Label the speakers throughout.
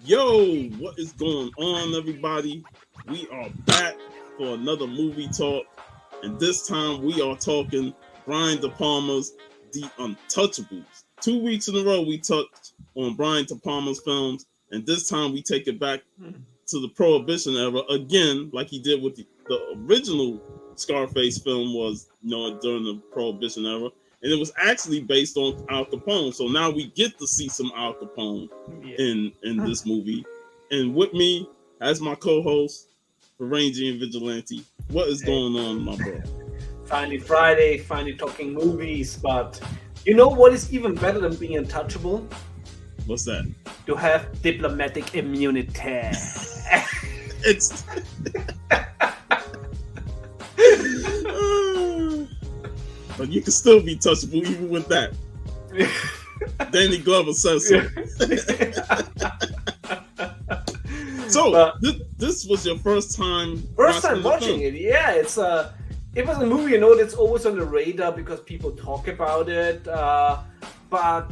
Speaker 1: Yo, what is going on, everybody? We are back for another movie talk, and this time we are talking Brian De Palma's The Untouchables. 2 weeks in a row we touched on Brian De Palma's films, and this time we take it back to the Prohibition era again, like he did with the original Scarface film was, during the Prohibition era. And it was actually based on Al Capone. So now we get to see some Al Capone in this movie. And with me, as my co-host, Varangian Vigilante. What is going on, my bro?
Speaker 2: Finally Friday, finally talking movies. But you know what is even better than being untouchable?
Speaker 1: What's that?
Speaker 2: To have diplomatic immunity.
Speaker 1: It's... But you can still be touchable even with that. Danny Glover says so. So this was your first time
Speaker 2: watching it. Yeah, it was a movie, that's always on the radar because people talk about it. But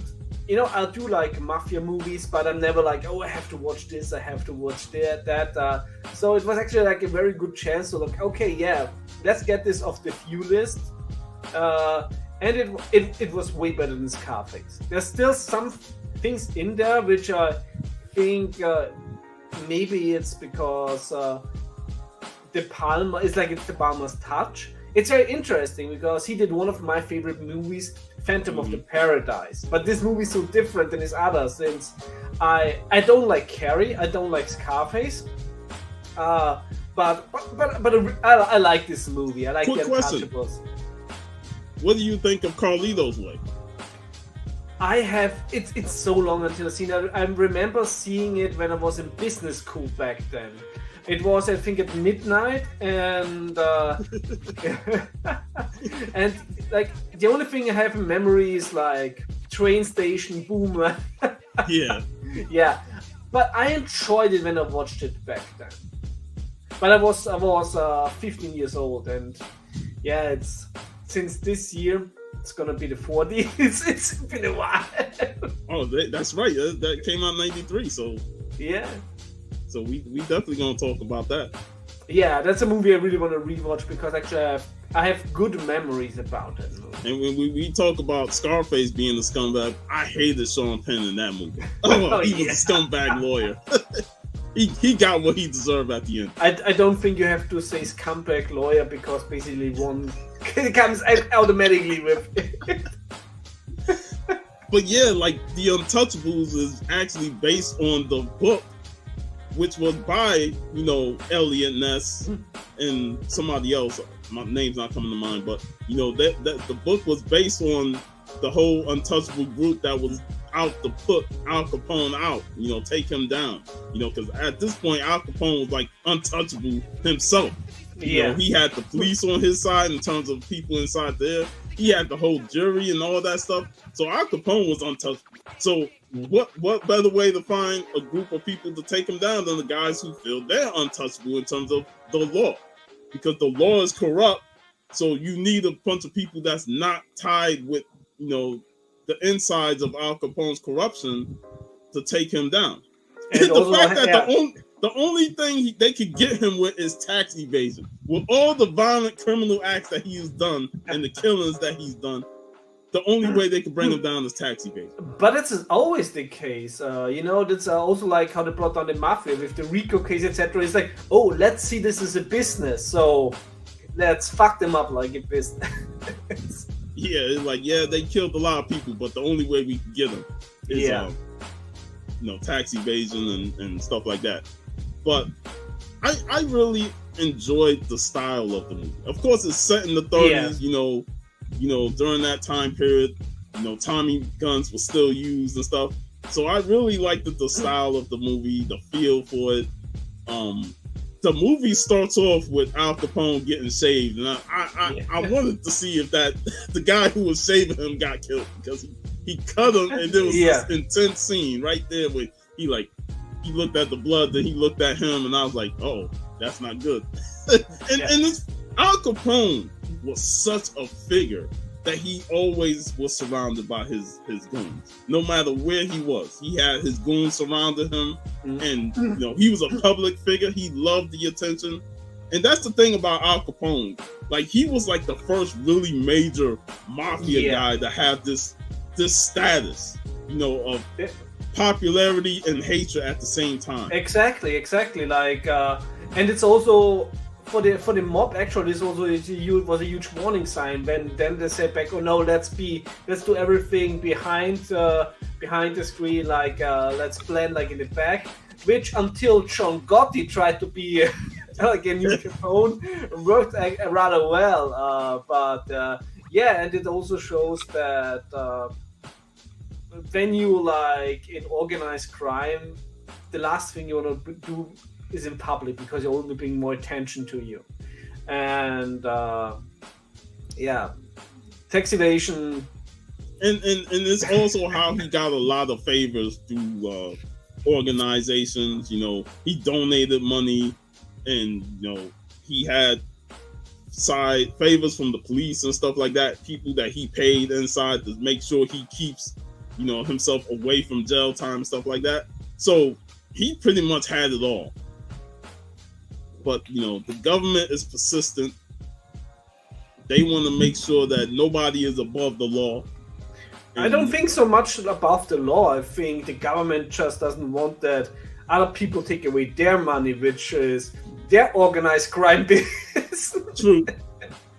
Speaker 2: I do like mafia movies, but I'm never like, I have to watch this, I have to watch that. So it was actually like a very good chance to look, okay, yeah, let's get this off the view list. And it was way better than Scarface. There's still some things in there which I think maybe it's because De Palma is like it's De Palma's touch. It's very interesting because he did one of my favorite movies, Phantom of the Paradise. But this movie is so different than his others since I don't like Carrie, I don't like Scarface. But I like this movie. I like the Untouchables.
Speaker 1: What do you think of Carlito's Way?
Speaker 2: It's so long until I've seen it. I remember seeing it when I was in business school back then. It was, I think, at midnight, and and like the only thing I have in memory is like train station boom. Yeah. But I enjoyed it when I watched it back then. But I was 15 years old, and yeah, it's. Since this year, it's gonna be the 40s. It's been a while.
Speaker 1: Oh, that's right. That came out in '93. So
Speaker 2: yeah.
Speaker 1: So we definitely gonna talk about that.
Speaker 2: Yeah, that's a movie I really want to rewatch because actually I have good memories about it.
Speaker 1: And when we talk about Scarface being the scumbag, I hated Sean Penn in that movie. He was a scumbag lawyer. He got what he deserved at the end.
Speaker 2: I don't think you have to say scumbag lawyer because basically one comes automatically with it.
Speaker 1: But yeah, like The Untouchables is actually based on the book, which was by Elliot Ness and somebody else. My name's not coming to mind, but that the book was based on the whole Untouchable group that was out to put Al Capone out, take him down, because at this point Al Capone was like untouchable himself. He had the police on his side in terms of people inside there. He had the whole jury and all that stuff. So Al Capone was untouchable. So what better way to find a group of people to take him down than the guys who feel they're untouchable in terms of the law? Because the law is corrupt. So you need a bunch of people that's not tied with, the insides of Al Capone's corruption to take him down. And the fact that the only thing they could get him with is tax evasion. With all the violent criminal acts that he has done and the killings that he's done, the only way they could bring him down is tax evasion.
Speaker 2: But it's always the case. That's also like how they brought down the mafia with the RICO case, etc. It's like, oh, let's see this as a business. So let's fuck them up like a business.
Speaker 1: Yeah, it's like, they killed a lot of people, but the only way we can get them is, tax evasion and stuff like that. But I really enjoyed the style of the movie. Of course, it's set in the 30s, during that time period, Tommy guns were still used and stuff. So I really liked the style of the movie, the feel for it. The movie starts off with Al Capone getting shaved, and I wanted to see if the guy who was shaving him got killed because he cut him, and there was this intense scene right there where he looked at the blood, then he looked at him, and I was like, oh, that's not good. And Al Capone was such a figure that he always was surrounded by his goons. No matter where he was, he had his goons surrounded him, and he was a public figure. He loved the attention, and that's the thing about Al Capone. Like, he was like the first really major mafia guy to have this status, of popularity and hatred at the same time.
Speaker 2: Exactly. Like, and it's also for the mob. Actually, this also was a huge warning sign. When then they said back, oh no, let's do everything behind the screen. Like, let's blend like in the back. Which until John Gotti tried to be like a new Capone, worked rather well. But and it also shows that when you like in organized crime, the last thing you want to do is in public, because you're only bringing more attention to you. And tax evasion.
Speaker 1: And it's also how he got a lot of favors through organizations. He donated money, and he had side favors from the police and stuff like that. People that he paid inside to make sure he keeps himself away from jail time and stuff like that. So he pretty much had it all. But the government is persistent. They want to make sure that nobody is above the law.
Speaker 2: I don't think so much above the law. I think the government just doesn't want that other people take away their money, which is their organized crime business.
Speaker 1: True.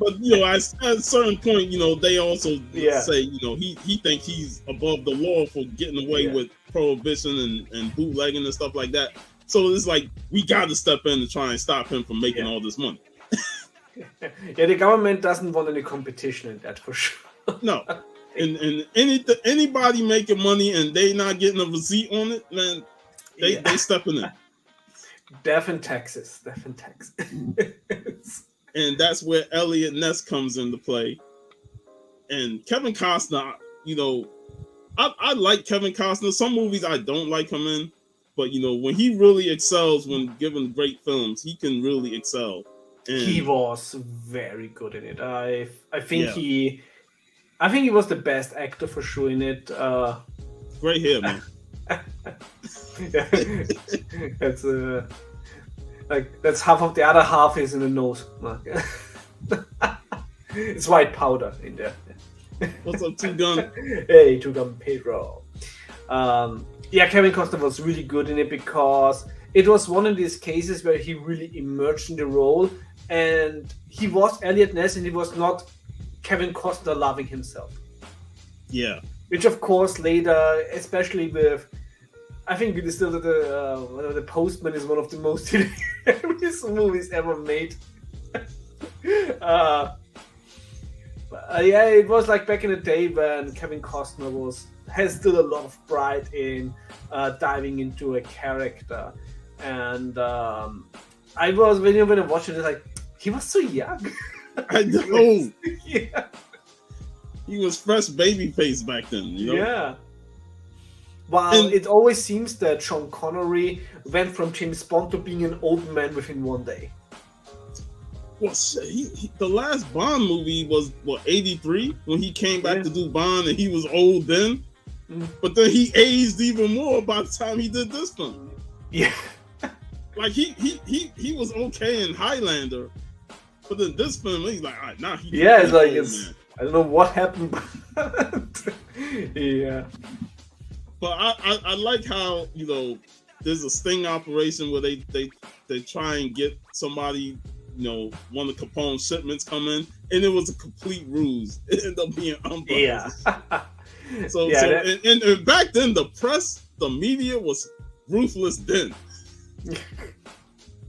Speaker 1: But at a certain point, they also say, he thinks he's above the law for getting away with prohibition and bootlegging and stuff like that. So it's like, we got to step in and try and stop him from making all this money.
Speaker 2: The government doesn't want any competition in that, for sure.
Speaker 1: No. And anybody making money and they not getting a receipt on it, man, they stepping in.
Speaker 2: Death and taxes.
Speaker 1: And that's where Elliot Ness comes into play. And Kevin Costner, I like Kevin Costner. Some movies I don't like him in, but when he really excels when given great films, he can really excel. And
Speaker 2: he was very good in it. I think he was the best actor for sure in it.
Speaker 1: Great hair, man.
Speaker 2: That's half of the other half is in the nose. It's white powder in there.
Speaker 1: What's up, Two Gun?
Speaker 2: Hey, Two Gun Pedro. Kevin Costner was really good in it because it was one of these cases where he really emerged in the role, and he was Elliot Ness, and he was not Kevin Costner loving himself. Yeah. Which, of course, later, especially with, I think it is still the Postman is one of the most hilarious movies ever made. It was like back in the day when Kevin Costner has still a lot of pride in diving into a character, and I was when I watched it, it's like he was so young.
Speaker 1: I know. Yeah. He was fresh baby face back then,
Speaker 2: Yeah. Well, it always seems that Sean Connery went from James Bond to being an old man within one day.
Speaker 1: Well, the last Bond movie was, 83? When he came back to do Bond, and he was old then? But then he aged even more by the time he did this film. Yeah. Like, he was okay in Highlander, but then this film, he's like, all right, now he's
Speaker 2: it's like, I don't know what happened. Yeah.
Speaker 1: But I like how, there's a sting operation where they try and get somebody, one of Capone's shipments come in, and it was a complete ruse. It ended up being unbiased. Yeah. So back then, the press, the media was ruthless then.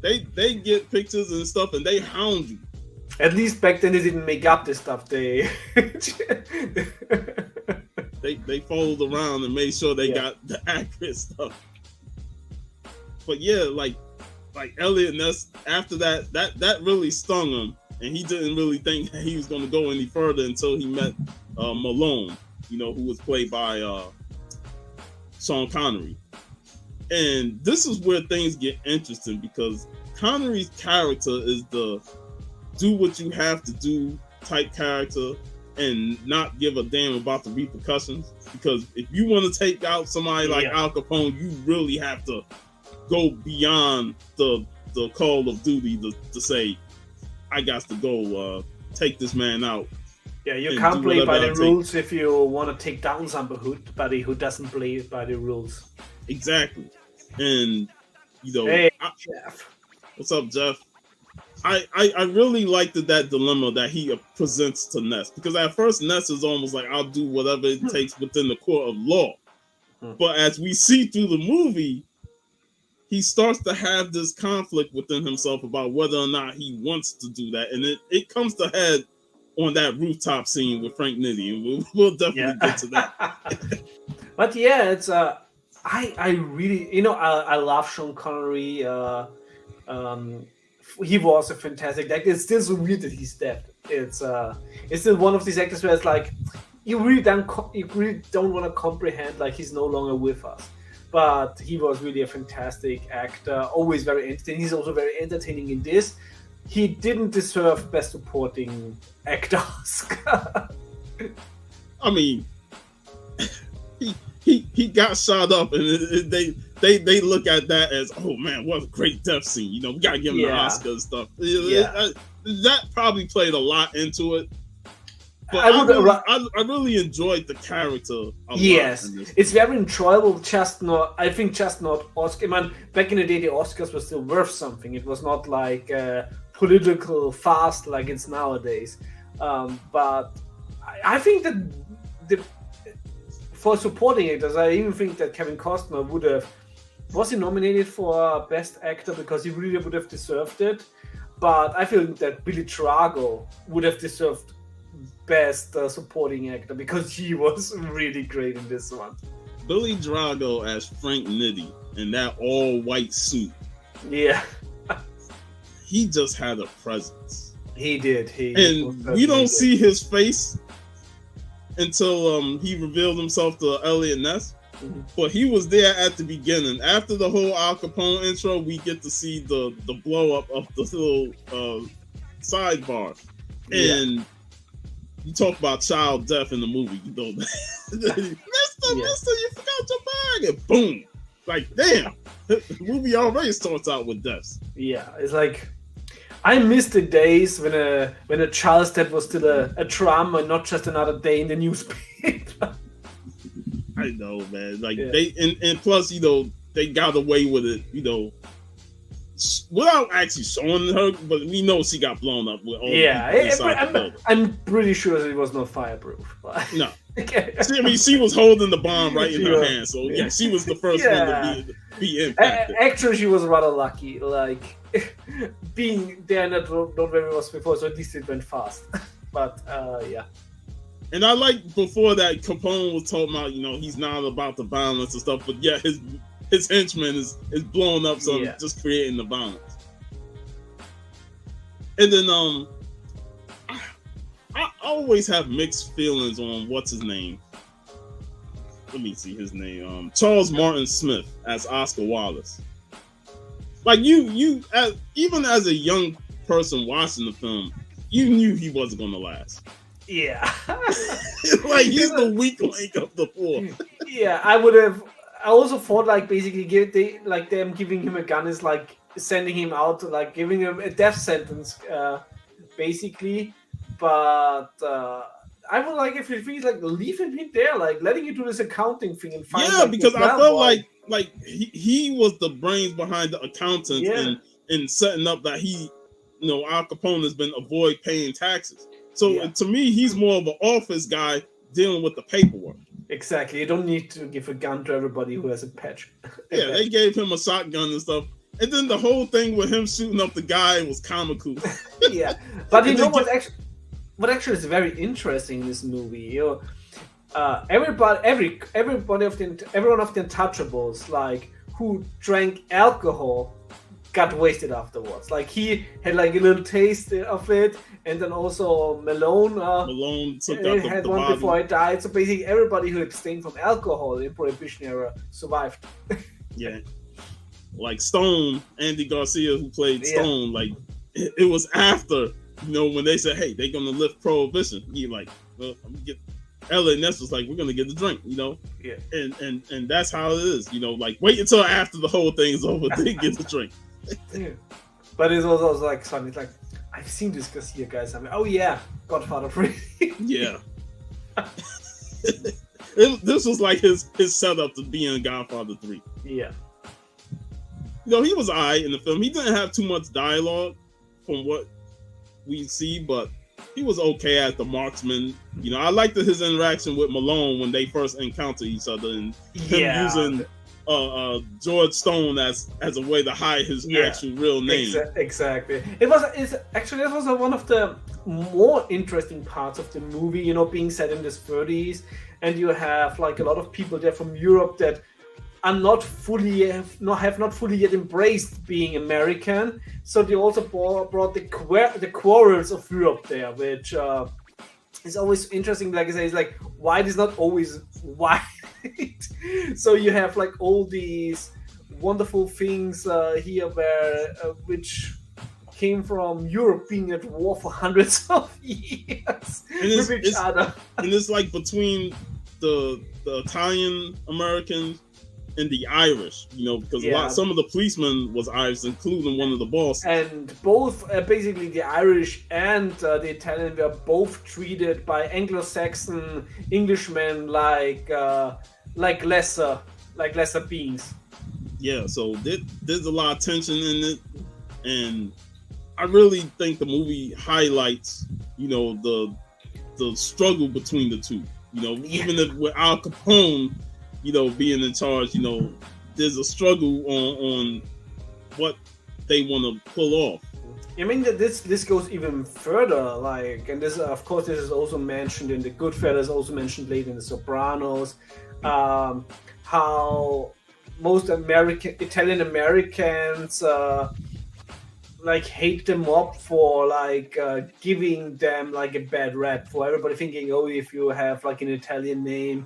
Speaker 1: They get pictures and stuff, and they hound you.
Speaker 2: At least back then they didn't make up this stuff. They
Speaker 1: followed around and made sure they got the accurate stuff. But like Elliot Ness, after that really stung him, and he didn't really think that he was going to go any further until he met Malone, who was played by Sean Connery. And this is where things get interesting, because Connery's character is the do what you have to do type character, and not give a damn about the repercussions. Because if you want to take out somebody like Al Capone, you really have to go beyond the call of duty to say, I got to go take this man out.
Speaker 2: Yeah, you can't play by the rules if you want to take down somebody who doesn't play by the rules.
Speaker 1: Exactly. And, you know...
Speaker 2: Hey, Jeff.
Speaker 1: What's up, Jeff? I really liked that dilemma that he presents to Ness. Because at first, Ness is almost like, I'll do whatever it takes within the court of law. But as we see through the movie, he starts to have this conflict within himself about whether or not he wants to do that. And it comes to head on that rooftop scene with Frank Nitti. And we'll definitely get to that.
Speaker 2: But yeah, it's... I really... You know, I love Sean Connery. He was a fantastic actor. It's still so weird that he's dead. It's still one of these actors where it's like you really don't want to comprehend like he's no longer with us. But he was really a fantastic actor, always very entertaining. He's also very entertaining in this. He didn't deserve Best Supporting Actor Oscar.
Speaker 1: I mean, he got shot up, and they look at that as, oh man, what a great death scene. You know, we gotta give him the Oscar and stuff. That probably played a lot into it. But I really enjoyed the character a lot.
Speaker 2: Yes, it's very enjoyable. Just not Oscar. I mean, back in the day, the Oscars were still worth something. It was not like political fast like it's nowadays. But I think that for supporting actors, I even think that Kevin Costner was he nominated for Best Actor because he really would have deserved it. But I feel that Billy Drago would have deserved Best Supporting Actor because he was really great in this one.
Speaker 1: Billy Drago as Frank Nitti in that all-white suit.
Speaker 2: Yeah.
Speaker 1: He just had a presence.
Speaker 2: He did.
Speaker 1: And we don't see his face until he revealed himself to Elliot Ness. Mm-hmm. But he was there at the beginning. After the whole Al Capone intro, we get to see the blow up of the little sidebar. And you talk about child death in the movie, you know. Mister, you forgot your bag, and boom, like damn, the movie already starts out with deaths.
Speaker 2: Yeah, it's like I miss the days when a child's death was still a drama and not just another day in the newspaper.
Speaker 1: I know, man. Like they and plus, you know, they got away with it, you know, without actually showing her, but we know she got blown up with all I'm pretty sure that it was not fireproof. No. I mean, she was holding the bomb right in her hand, so she was the first one to be impacted.
Speaker 2: Actually, she was rather lucky, like being there not where it was before, so at least it went fast. But
Speaker 1: and I like before that Capone was talking about, you know, he's not about the violence and stuff, but his henchman is blowing up, so just creating the violence. And then I always have mixed feelings on what's his name. Let me see his name. Charles Martin Smith as Oscar Wallace. Like you even as a young person watching the film, you knew he wasn't gonna last.
Speaker 2: Yeah.
Speaker 1: Like he's the weak link of the four.
Speaker 2: Yeah, I also thought like basically them giving him a gun is like sending him out, like giving him a death sentence, basically. But I would like if he's like leaving him there, like letting you do this accounting thing and find. Yeah,
Speaker 1: because I felt like he was the brains behind the accountant and setting up that Al Capone has been avoid paying taxes. So to me, he's more of an office guy dealing with the paperwork.
Speaker 2: Exactly. You don't need to give a gun to everybody who has a patch.
Speaker 1: Yeah, they gave him a shotgun and stuff. And then the whole thing with him shooting up the guy was comical.
Speaker 2: Yeah. But you know what actually is very interesting in this movie? You know, everyone of the Untouchables, like who drank alcohol, got wasted afterwards. Like he had like a little taste of it, and then also Malone
Speaker 1: took out
Speaker 2: had
Speaker 1: the
Speaker 2: one
Speaker 1: body
Speaker 2: before he died. So basically, everybody who abstained from alcohol in Prohibition era survived.
Speaker 1: Yeah, like Stone, Andy Garcia, who played Stone. Like it was after when they said, "Hey, they're gonna lift Prohibition." He like, well, I'm gonna get Elliot Ness was like, we're gonna get the drink, you know.
Speaker 2: Yeah.
Speaker 1: And that's how it is, you know. Like, wait until after the whole thing is over, then get the drink.
Speaker 2: Yeah. But it's also like funny. It's like, I've seen this here, guys. I mean, oh yeah, Godfather 3.
Speaker 1: Yeah. This was like his setup to be in Godfather 3.
Speaker 2: Yeah.
Speaker 1: You know, he was alright in the film. He didn't have too much dialogue from what we see, but he was okay as the marksman. You know, I liked his interaction with Malone when they first encountered each other, and him using George Stone as a way to hide his actual real name.
Speaker 2: Exactly. It's actually, that was one of the more interesting parts of the movie. You know, being set in the 30s, and you have like a lot of people there from Europe that are have not fully yet embraced being American. So they also brought the quarrels of Europe there, which is always interesting. Like I say, it's like white is not always white. So you have like all these wonderful things here where which came from Europe being at war for hundreds of years with each other.
Speaker 1: And it's like between the Italian Americans and the Irish, you know, because some of the policemen was Irish, including one of the bosses. And
Speaker 2: both, basically, the Irish and the Italian were both treated by Anglo-Saxon Englishmen like lesser beings.
Speaker 1: Yeah, so there's a lot of tension in it, and I really think the movie highlights, you know, the struggle between the two. You know, even if with Al Capone, you know, being in charge, you know, there's a struggle on what they want to pull off.
Speaker 2: I mean, that this goes even further, like, and this, of course, this is also mentioned in the Goodfellas, also mentioned later in the Sopranos, how most Italian Americans like hate them up for like giving them like a bad rap, for everybody thinking, oh, if you have like an Italian name,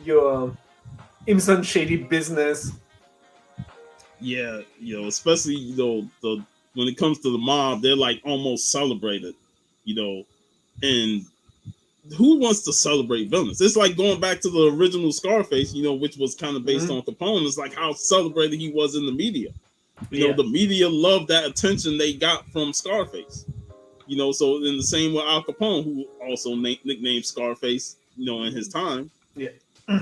Speaker 2: you're in some shady business.
Speaker 1: Yeah, you know, especially, you know, when it comes to the mob, they're like almost celebrated, you know, and who wants to celebrate villains? It's like going back to the original Scarface, you know, which was kind of based on Capone. It's like how celebrated he was in the media. You know, the media loved that attention they got from Scarface. You know, so in the same way Al Capone, who also nicknamed Scarface, you know, in his time.
Speaker 2: Yeah.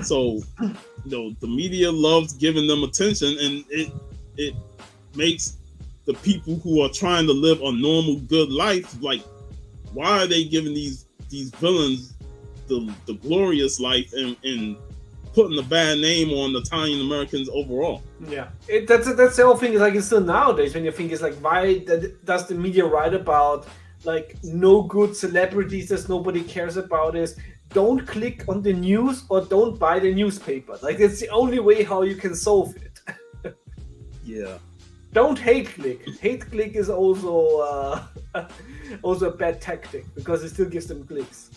Speaker 1: So, you know, the media loves giving them attention, and it makes the people who are trying to live a normal, good life, like, why are they giving these villains the glorious life and putting a bad name on Italian Americans overall?
Speaker 2: Yeah, that's the whole thing. Is like, it's still nowadays when you think it's like, why does the media write about like no good celebrities that nobody cares about? Is don't click on the news or don't buy the newspaper. Like, it's the only way how you can solve it.
Speaker 1: Yeah.
Speaker 2: Don't hate click. Hate click is also also a bad tactic because it still gives them clicks.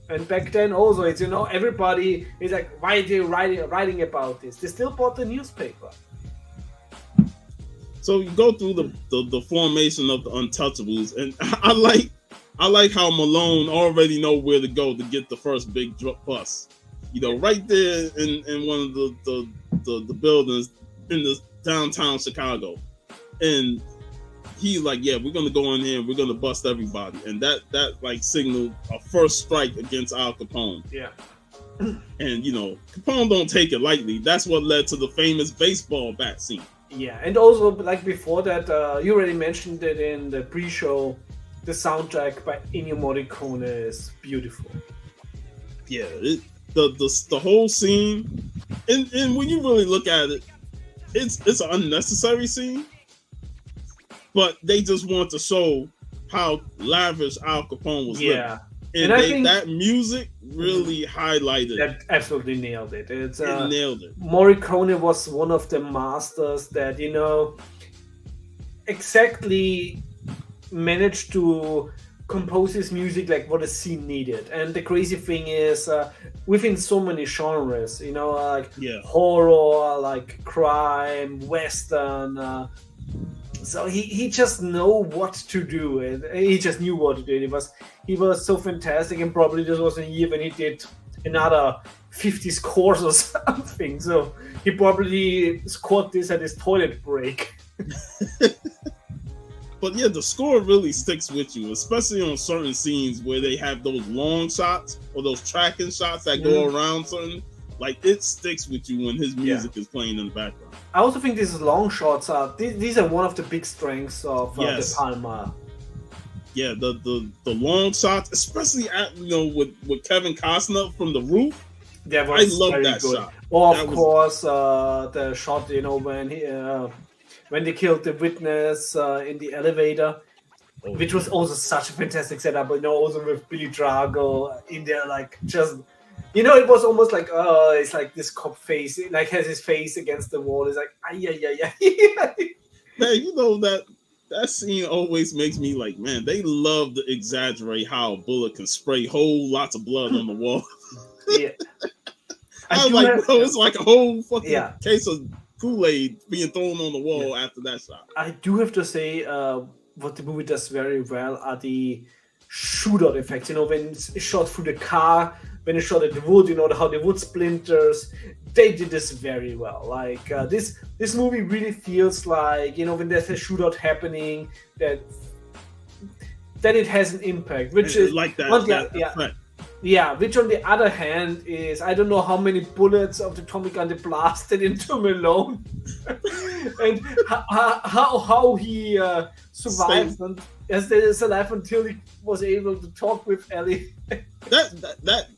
Speaker 2: And back then also, it's, you know, everybody is like, why are they writing about this? They still bought the newspaper.
Speaker 1: So you go through the formation of the Untouchables, and I like how Malone already know where to go to get the first big bus. You know, right there in one of the buildings in the downtown Chicago, and he's like, yeah, we're gonna go in here and we're gonna bust everybody, and that like signaled a first strike against Al Capone.
Speaker 2: Yeah.
Speaker 1: And you know, Capone don't take it lightly. That's what led to the famous baseball bat scene.
Speaker 2: Yeah, and also, like before that, you already mentioned it in the pre-show, the soundtrack by Ennio Morricone is beautiful.
Speaker 1: Yeah, the whole scene, and when you really look at it, it's an unnecessary scene, but they just want to show how lavish Al Capone was living. And I think that music really highlighted.
Speaker 2: That absolutely nailed it. It
Speaker 1: nailed it.
Speaker 2: Morricone was one of the masters that, you know, exactly managed to compose his music like what a scene needed. And the crazy thing is, within so many genres, you know, like horror, like crime, western, So he just know what to do, and he just knew what to do. And he was so fantastic, and probably this was a year when he did another 50 scores or something. So he probably scored this at his toilet break.
Speaker 1: But yeah, the score really sticks with you, especially on certain scenes where they have those long shots or those tracking shots that go around certain. Like, it sticks with you when his music is playing in the background.
Speaker 2: I also think these long shots these are one of the big strengths of De Palma.
Speaker 1: Yeah, the long shots, especially with Kevin Costner from the roof. I love that good shot.
Speaker 2: Or of course, the shot when they killed the witness in the elevator, which was also such a fantastic setup. But also with Billy Drago in there, like just. It was almost like, it's like this cop face, like has his face against the wall. It's like,
Speaker 1: Man, that scene always makes me like, man, they love to exaggerate how a bullet can spray whole lots of blood on the wall.
Speaker 2: Yeah.
Speaker 1: I was like, bro, it's like a whole fucking case of Kool-Aid being thrown on the wall after that shot.
Speaker 2: I do have to say, what the movie does very well are the shootout effects. When it's shot through the car, when it's shot at the wood, how the wood splinters, they did this very well. Like this movie really feels like when there's a shootout happening that it has an impact, which is
Speaker 1: like that.
Speaker 2: Which on the other hand is I don't know how many bullets of the Tommy gun they blasted into Malone, and how he survived and is alive until he was able to talk with Ellie.
Speaker 1: That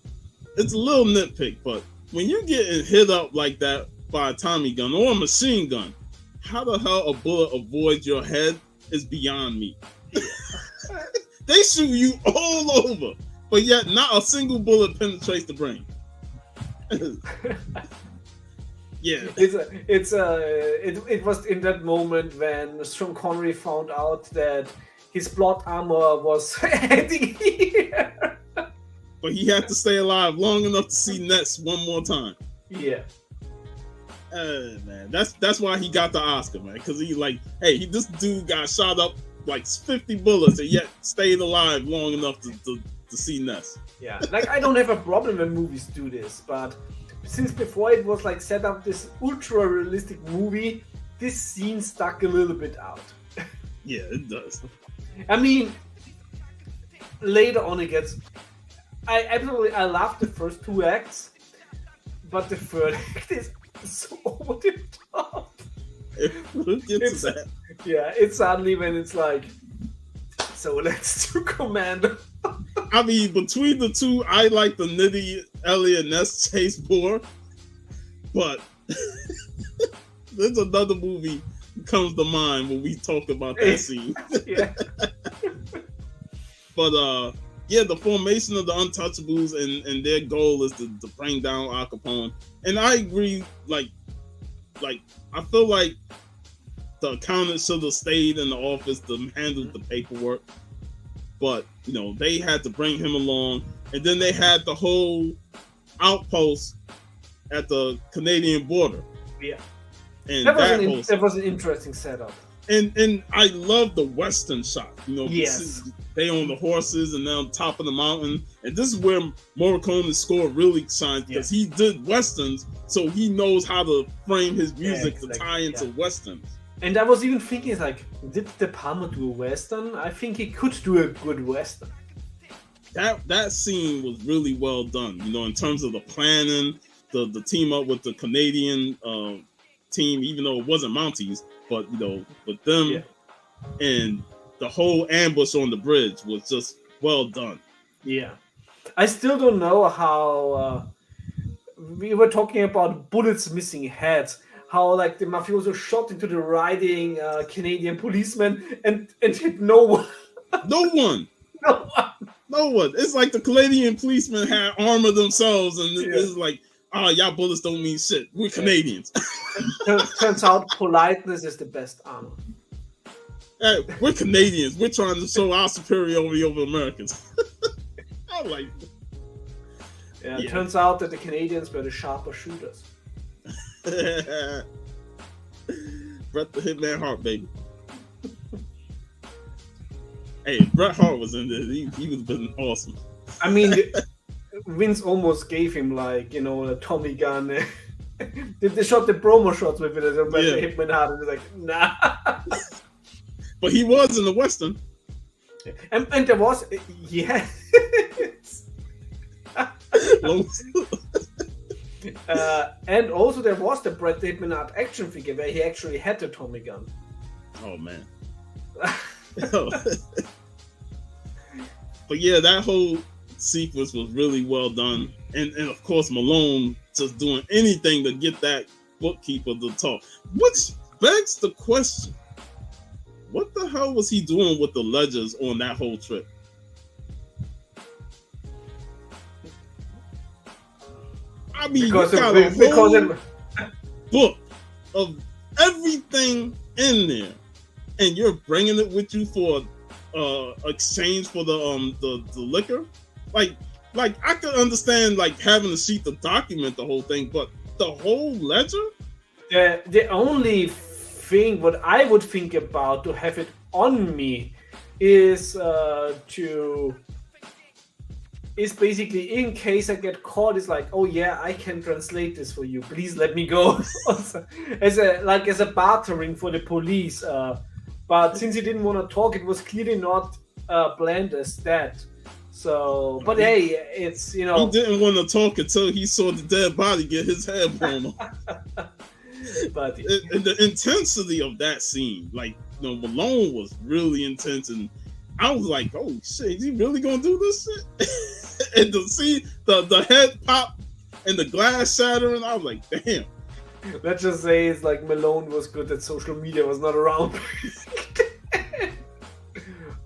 Speaker 1: it's a little nitpick, but when you're getting hit up like that by a Tommy gun or a machine gun, how the hell a bullet avoids your head is beyond me. They shoot you all over, but yet not a single bullet penetrates the brain. Yeah,
Speaker 2: it was in that moment when Sean Connery found out that his plot armor was heading here.
Speaker 1: But he had to stay alive long enough to see Ness one more time.
Speaker 2: Yeah.
Speaker 1: Man, that's why he got the Oscar, man. Because this dude got shot up like 50 bullets and yet stayed alive long enough to see Ness.
Speaker 2: Yeah, like I don't have a problem when movies do this, but since before it was like set up this ultra realistic movie, this scene stuck a little bit out.
Speaker 1: Yeah, it does.
Speaker 2: I mean, later on it gets. I love the first two acts, but the third act is so over the top. It's suddenly when it's like, so let's do Commando.
Speaker 1: I mean, between the two, I like the Nitty, Elliot Ness chase more, but there's another movie that comes to mind when we talk about that scene.
Speaker 2: Yeah.
Speaker 1: But the formation of the Untouchables and their goal is to bring down Al Capone. And I agree, like I feel like the accountant should have stayed in the office to handle the paperwork. But, they had to bring him along. And then they had the whole outpost at the Canadian border.
Speaker 2: Yeah.
Speaker 1: And
Speaker 2: that was an interesting setup.
Speaker 1: And I love the Western shot.
Speaker 2: Yes.
Speaker 1: They on the horses and they're on top of the mountain. And this is where Morricone's score really shines because he did Westerns, so he knows how to frame his music to tie into Westerns.
Speaker 2: And I was even thinking, like, did De Palma do a Western? I think he could do a good Western.
Speaker 1: That scene was really well done, in terms of the planning, the team up with the Canadian team, even though it wasn't Mounties, but, with them and the whole ambush on the bridge was just well done.
Speaker 2: Yeah. I still don't know how we were talking about bullets missing heads. How like the mafioso shot into the riding Canadian policeman and hit no one.
Speaker 1: No one. It's like the Canadian policemen had armor themselves, and it's like, y'all bullets don't mean shit. We're Canadians.
Speaker 2: Turns out politeness is the best armor.
Speaker 1: Hey, we're Canadians. We're trying to show our superiority over Americans. I like it.
Speaker 2: Yeah, it turns out that the Canadians were the sharper shooters.
Speaker 1: Brett the Hitman Hart, baby. Hey, if Bret Hart was in there, he would have been awesome.
Speaker 2: I mean, Vince almost gave him like, you know, a Tommy gun. They shot the promo shots with it as a Hitman Hart, and they're like, nah.
Speaker 1: But he was in the Western.
Speaker 2: And there was, yes. And also there was the Bret Hitman Hart action figure where he actually had the Tommy gun.
Speaker 1: Oh man. But yeah, that whole sequence was really well done, and of course Malone just doing anything to get that bookkeeper to talk, which begs the question: what the hell was he doing with the ledgers on that whole trip? I mean, because you got a whole book of everything in there, and you're bringing it with you for exchange for the liquor. Like I could understand like having a sheet to document the whole thing, but the whole ledger.
Speaker 2: The only thing what I would think about to have it on me is basically in case I get caught, it's like, oh yeah, I can translate this for you. Please let me go. as a bartering for the police. But since he didn't want to talk, it was clearly not planned as that. So, but hey, it's, you know,
Speaker 1: he didn't want to talk until he saw the dead body get his head blown off.
Speaker 2: But
Speaker 1: the intensity of that scene, like, you know, Malone was really intense, and I was like, oh shit, is he really gonna do this shit? And to see the head pop and the glass shattering, I was like, damn.
Speaker 2: Let's just say it's like Malone was good that social media was not around.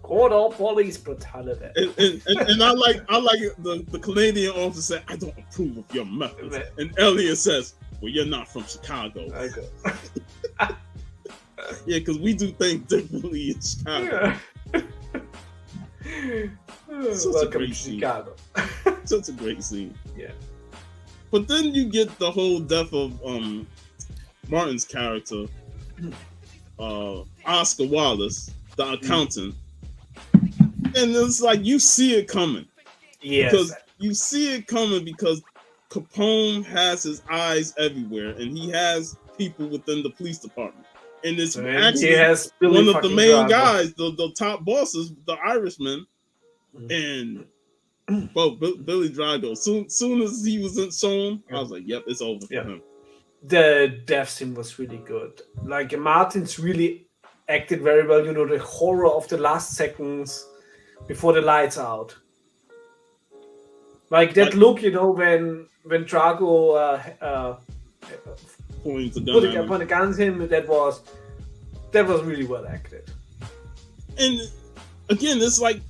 Speaker 2: Caught all police brutality.
Speaker 1: And I like the Canadian officer said, I don't approve of your methods. And Elliot says, well, you're not from Chicago. Yeah, because we do things differently in Chicago.
Speaker 2: Yeah.
Speaker 1: Such a great scene.
Speaker 2: Chicago.
Speaker 1: Such a great scene.
Speaker 2: Yeah.
Speaker 1: But then you get the whole death of Martin's character, Oscar Wallace, the accountant. And it's like you see it coming.
Speaker 2: Yes.
Speaker 1: Because you see it coming because Capone has his eyes everywhere, and he has people within the police department. And it's actually one of the main guys, the top bosses, the Irishman, and Billy Drago. Soon as he was shown, I was like, "Yep, it's over for him."
Speaker 2: The death scene was really good. Like Martin's really acted very well. You know, the horror of the last seconds before the lights out. Like that look, you know, when Drago
Speaker 1: put
Speaker 2: the gun at him, that was really well acted.
Speaker 1: And again, it's like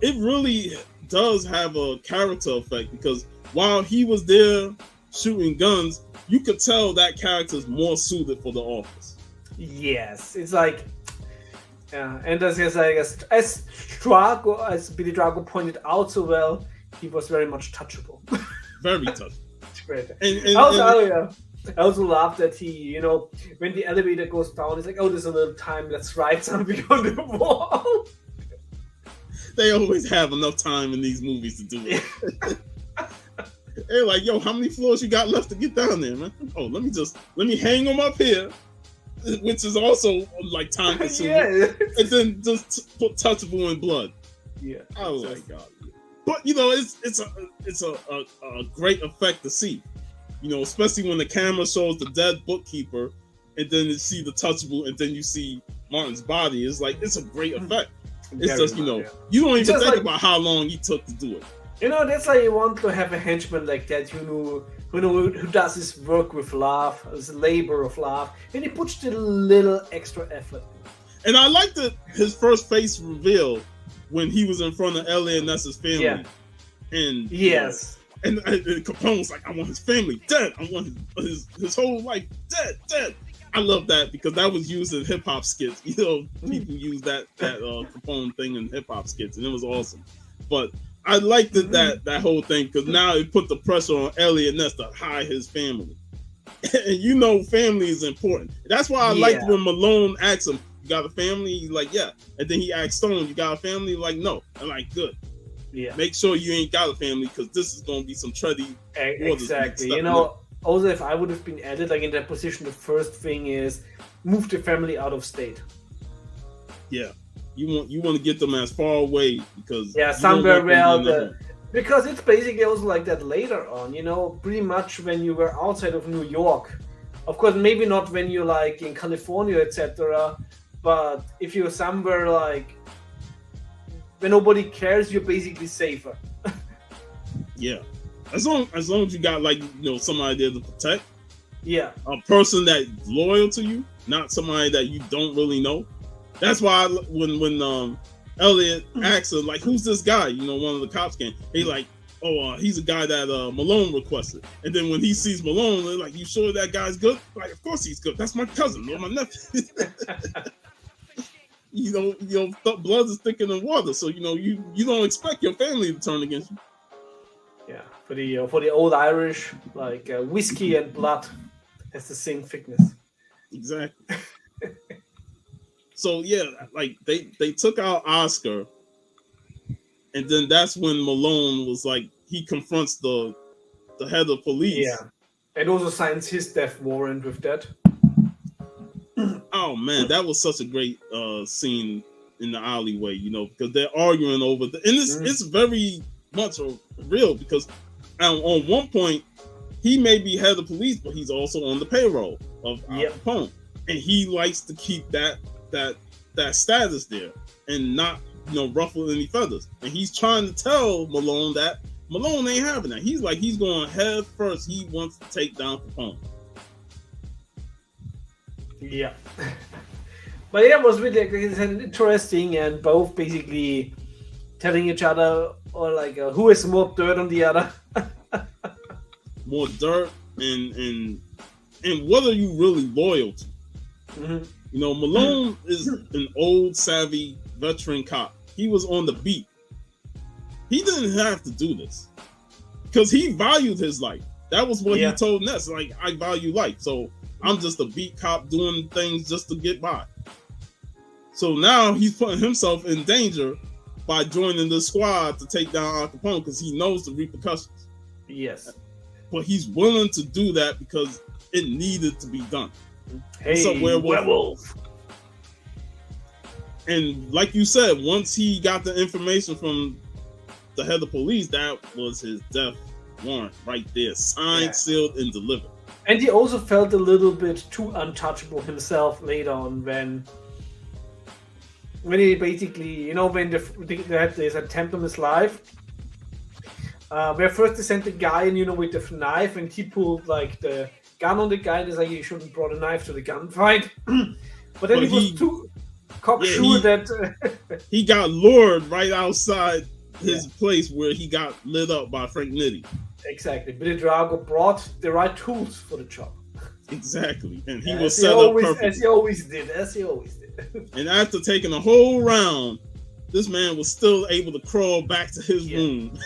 Speaker 1: it really does have a character effect, because while he was there shooting guns, you could tell that character is more suited for the office.
Speaker 2: Yes, it's like, and as Billy Drago pointed out so well, he was very much touchable.
Speaker 1: Very touchable.
Speaker 2: Great. I also love that he, you know, when the elevator goes down, he's like, oh, there's a little time, let's write something on the wall.
Speaker 1: They always have enough time in these movies to do it. They're like, yo, how many floors you got left to get down there, man? Oh, let me hang them up here, which is also like time consuming.
Speaker 2: Yeah.
Speaker 1: And then just put touchable in blood.
Speaker 2: Yeah.
Speaker 1: Oh my god. But you know, it's a great effect to see. You know, especially when the camera shows the dead bookkeeper, and then you see the touchable, and then you see Martin's body. It's like, it's a great effect. It's just, you know, you don't even think about how long he took to do it.
Speaker 2: You know, that's why you want to have a henchman like that, who does his work with love, his labor of love, and he puts the little extra effort.
Speaker 1: And I liked his first face reveal when he was in front of Elliot Ness's family.
Speaker 2: Yeah.
Speaker 1: And
Speaker 2: yes.
Speaker 1: And Capone's like, I want his family dead. I want his whole life dead. I love that, because that was used in hip hop skits. You know, people use that Capone thing in hip hop skits, and it was awesome. But I liked that whole thing, because now it put the pressure on Elliot Ness to hide his family. And you know, family is important. That's why I liked when Malone asked him, got a family? He's like, yeah. And then he asked Stone, you got a family? Like, no. I'm like, good.
Speaker 2: Yeah.
Speaker 1: Make sure you ain't got a family because this is going to be some tready waters.
Speaker 2: Exactly. You know, also if I would have been added like in that position, the first thing is move the family out of state.
Speaker 1: Yeah. You want to get them as far away because
Speaker 2: somewhere where because it's basically also like that later on, you know, pretty much when you were outside of New York. Of course, maybe not when you're like in California, etc. But if you're somewhere like when nobody cares, you're basically safer.
Speaker 1: Yeah, as long as you got like somebody there to protect.
Speaker 2: Yeah,
Speaker 1: a person that's loyal to you, not somebody that you don't really know. That's why when Elliot asks her like, "Who's this guy?" One of the cops came. He like, "Oh, he's a guy that Malone requested." And then when he sees Malone, they're like, "You sure that guy's good?" Like, of course he's good. That's my cousin or my nephew. Blood is thicker than water, so you don't expect your family to turn against you.
Speaker 2: Yeah, for the old Irish, like whiskey and blood has the same thickness.
Speaker 1: Exactly. So yeah, like they took out Oscar, and then that's when Malone was like, he confronts the head of police.
Speaker 2: Yeah, and also signs his death warrant with that.
Speaker 1: Oh man, that was such a great scene in the alleyway, because they're arguing over and it's very much real because on one point he may be head of police, but he's also on the payroll of Al Capone, and he likes to keep that status there and not ruffle any feathers. And he's trying to tell Malone that Malone ain't having that. He's going head first. He wants to take down Capone.
Speaker 2: Yeah. But it was really interesting, and both basically telling each other or like who has more dirt on the other.
Speaker 1: More dirt and what are you really loyal to? Mm-hmm. Malone is an old, savvy, veteran cop. He was on the beat. He didn't have to do this because he valued his life. That was what he told Ness. Like, I value life, so I'm just a beat cop doing things just to get by. So now he's putting himself in danger by joining the squad to take down Al Capone because he knows the repercussions.
Speaker 2: Yes.
Speaker 1: But he's willing to do that because it needed to be done.
Speaker 2: Hey, werewolf.
Speaker 1: And like you said, once he got the information from the head of police, that was his death warrant right there. Signed, sealed, and delivered.
Speaker 2: And he also felt a little bit too untouchable himself later on when he basically, when they had this attempt on his life, where first they sent the guy in, with the knife, and he pulled like the gun on the guy, and he's like, you shouldn't brought a knife to the gunfight. But then he was too cocksure that
Speaker 1: he got lured right outside his place where he got lit up by Frank Nitti.
Speaker 2: Exactly. Billy Drago brought the right tools for the job.
Speaker 1: Exactly. And he was set up perfectly.
Speaker 2: As he always did.
Speaker 1: And after taking a whole round, this man was still able to crawl back to his room.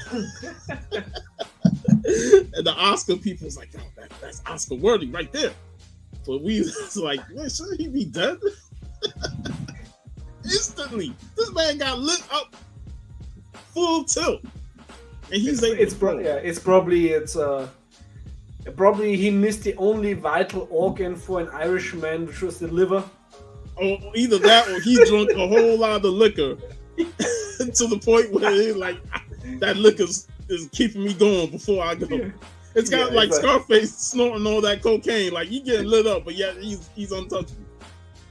Speaker 1: And the Oscar people was like, oh, that's Oscar worthy right there. But we was like, man, should he be dead? Instantly, this man got lit up full tilt. And he's probably he missed the only vital organ for an Irishman, which was the liver. Oh, either that or he drank a whole lot of liquor to the point where he's like, that liquor is keeping me going before I go. Yeah. It's got like Scarface snorting all that cocaine. Like, he getting lit up, but yet he's untouchable.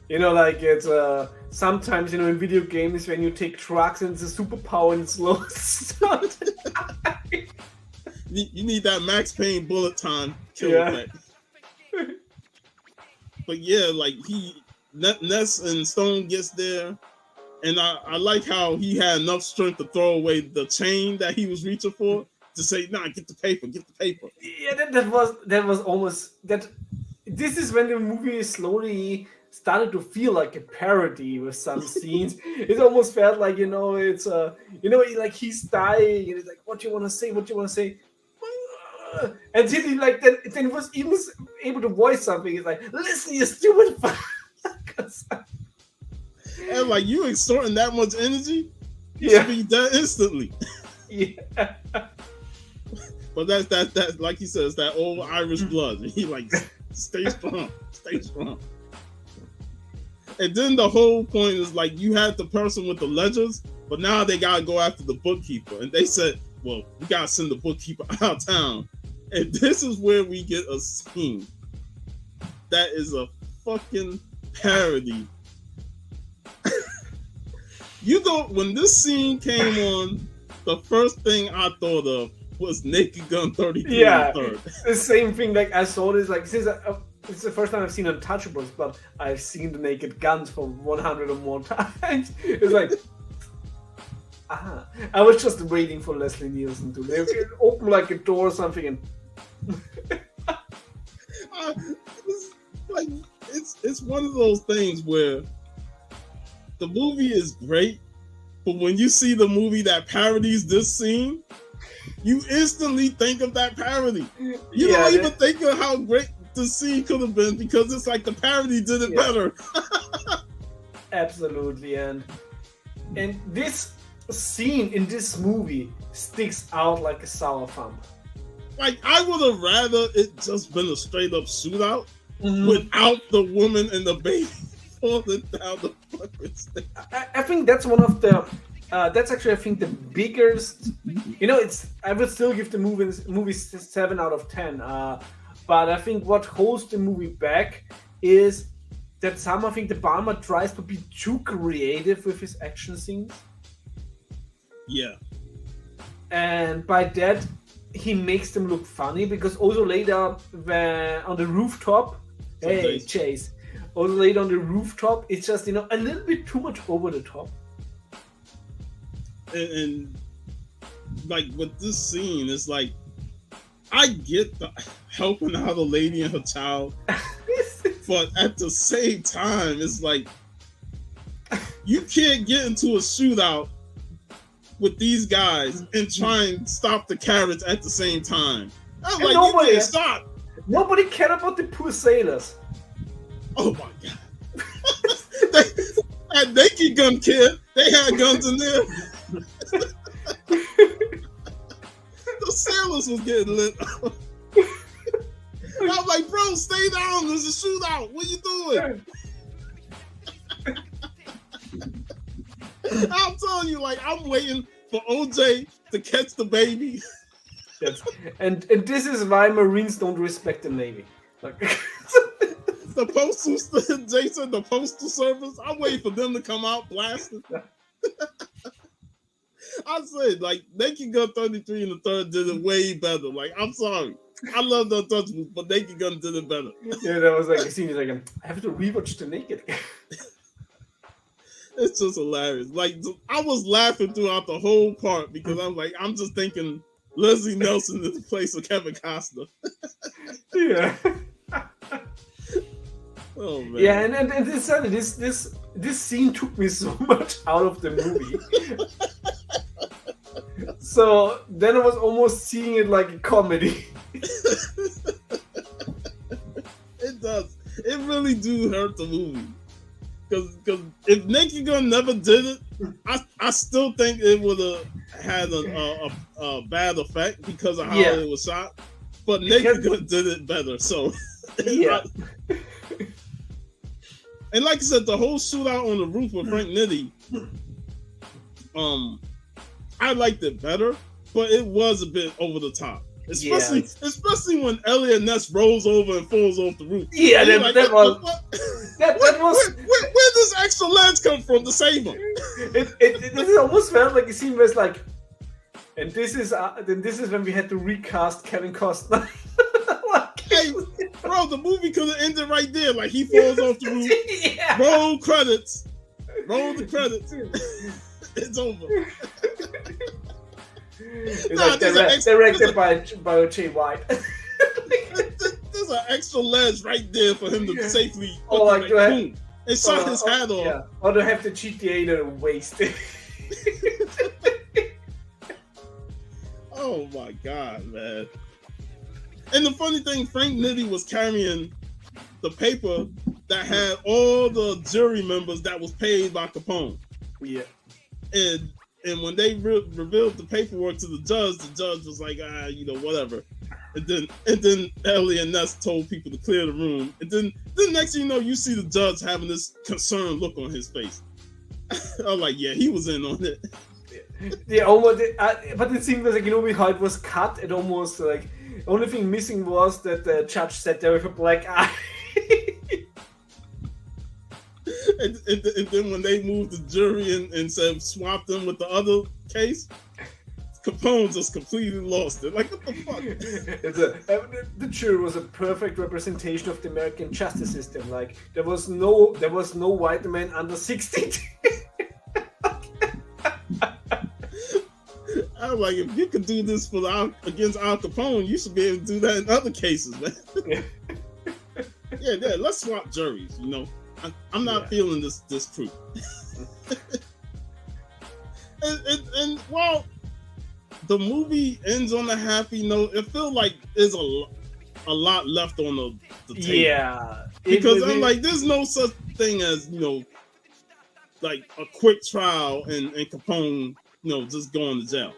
Speaker 2: Like it's sometimes in video games when you take drugs and it's a superpower and it's slow.
Speaker 1: You need that Max Payne bullet time kill effect. But yeah, like Ness and Stone gets there, and I like how he had enough strength to throw away the chain that he was reaching for to say, "Nah, get the paper."
Speaker 2: Yeah, that was almost that. This is when the movie slowly started to feel like a parody with some scenes. It almost felt like it's like he's dying and it's like, what do you want to say? And then he was even able to voice something. He's like, listen, you stupid fuckers.
Speaker 1: like, you extorting that much energy, you
Speaker 2: Yeah.
Speaker 1: should be dead instantly.
Speaker 2: Yeah.
Speaker 1: But that's like he says, that old Irish blood. He like, stay strong, stay strong. And then the whole point is like, you had the person with the ledgers, but now they gotta go after the bookkeeper. And they said, well, we gotta send the bookkeeper out of town. And this is where we get a scene that is a fucking parody. You know, when this scene came on, the first thing I thought of was Naked Gun 33
Speaker 2: Yeah,
Speaker 1: and third.
Speaker 2: the same thing. Like I saw this, like since it's the first time I've seen Untouchables, but I've seen the Naked Guns for 100 or more times. It's like, I was just waiting for Leslie Nielsen to open like a door or something, and
Speaker 1: it's one of those things where the movie is great, but when you see the movie that parodies this scene, you instantly think of that parody. You don't even think of how great the scene could have been, because it's like the parody did it better.
Speaker 2: Absolutely, and this scene in this movie sticks out like a sore thumb.
Speaker 1: Like, I would have rather it just been a straight up shootout without the woman and the baby falling down the fucking stairs.
Speaker 2: I think that's one of the that's actually, I think, the biggest. You know, I would still give the movie 7 out of 10. But I think what holds the movie back is that I think the Balmer tries to be too creative with his action scenes.
Speaker 1: Yeah.
Speaker 2: And by that, he makes them look funny, because also later when on the rooftop, Chase. Also later on the rooftop, it's just, you know, a little bit too much over the top.
Speaker 1: And like with this scene, it's like, I get the helping out a lady and her child, but at the same time, it's like, you can't get into a shootout with these guys and try and stop the carriage at the same time. I'm like, you can't stop.
Speaker 2: Nobody cared about the poor sailors.
Speaker 1: Oh my god. That Naked Gun kid, they had guns in there. The sailors was getting lit up. I was like, bro, stay down. There's a shootout. What are you doing? I'm telling you, like, I'm waiting for OJ to catch the baby.
Speaker 2: Yes. And this is why Marines don't respect the Navy. Like,
Speaker 1: the postal, Jason, the postal service. I'm waiting for them to come out blasting. I said, like, Naked Gun 33 and the third did it way better. Like, I'm sorry. I love the Untouchables, but Naked Gun did it better.
Speaker 2: Yeah, that was like a scene. Like, I have to rewatch the Naked.
Speaker 1: It's just hilarious. Like, I was laughing throughout the whole part because I'm like, I'm just thinking Leslie Nielsen in the place of Kevin Costner.
Speaker 2: Yeah.
Speaker 1: Oh man.
Speaker 2: Yeah, and this scene took me so much out of the movie. So then I was almost seeing it like a comedy.
Speaker 1: It does. It really do hurt the movie. Because if Naked Gun never did it, I still think it would have had a bad effect because of how it was shot. But Naked Gun did it better. So
Speaker 2: yeah.
Speaker 1: And like I said, the whole shootout on the roof with Frank Nitti, I liked it better, but it was a bit over the top. Especially when Elliot Ness rolls over and falls off the roof.
Speaker 2: Yeah, that was.
Speaker 1: Where does extra ledge come from to save him?
Speaker 2: It almost felt like a scene where it's like, and this is when we had to recast Kevin Costner.
Speaker 1: Hey, bro, the movie could have ended right there. Like, he falls off the roof.
Speaker 2: Yeah.
Speaker 1: Roll credits. Roll the credits. It's over.
Speaker 2: It's directed by Jay White.
Speaker 1: There's an extra ledge right there for him to safely.
Speaker 2: Oh, like
Speaker 1: boom, and shut his hat off.
Speaker 2: Yeah. Or to have the GTA to waste it.
Speaker 1: Oh my god, man! And the funny thing, Frank Nitti was carrying the paper that had all the jury members that was paid by Capone.
Speaker 2: Yeah.
Speaker 1: And when they revealed the paperwork to the judge was like, whatever. And then Elliot Ness told people to clear the room. And then next thing you know, you see the judge having this concerned look on his face. I was like, yeah, he was in on it.
Speaker 2: Yeah, almost. But it seemed like, how it was cut. It almost like the only thing missing was that the judge sat there with a black eye.
Speaker 1: and then when they moved the jury and said swap them with the other case, Capone just completely lost it. Like, what the fuck?
Speaker 2: The jury was a perfect representation of the American justice system. Like, there was no white man under 16.
Speaker 1: I was like, if you could do this against Al Capone, you should be able to do that in other cases, man. Yeah, let's swap juries. I'm not feeling this truth. and while the movie ends on a happy note, it feels like there's a lot left on the table. Yeah, because I'm like, there's no such thing as like a quick trial and Capone, just going to jail.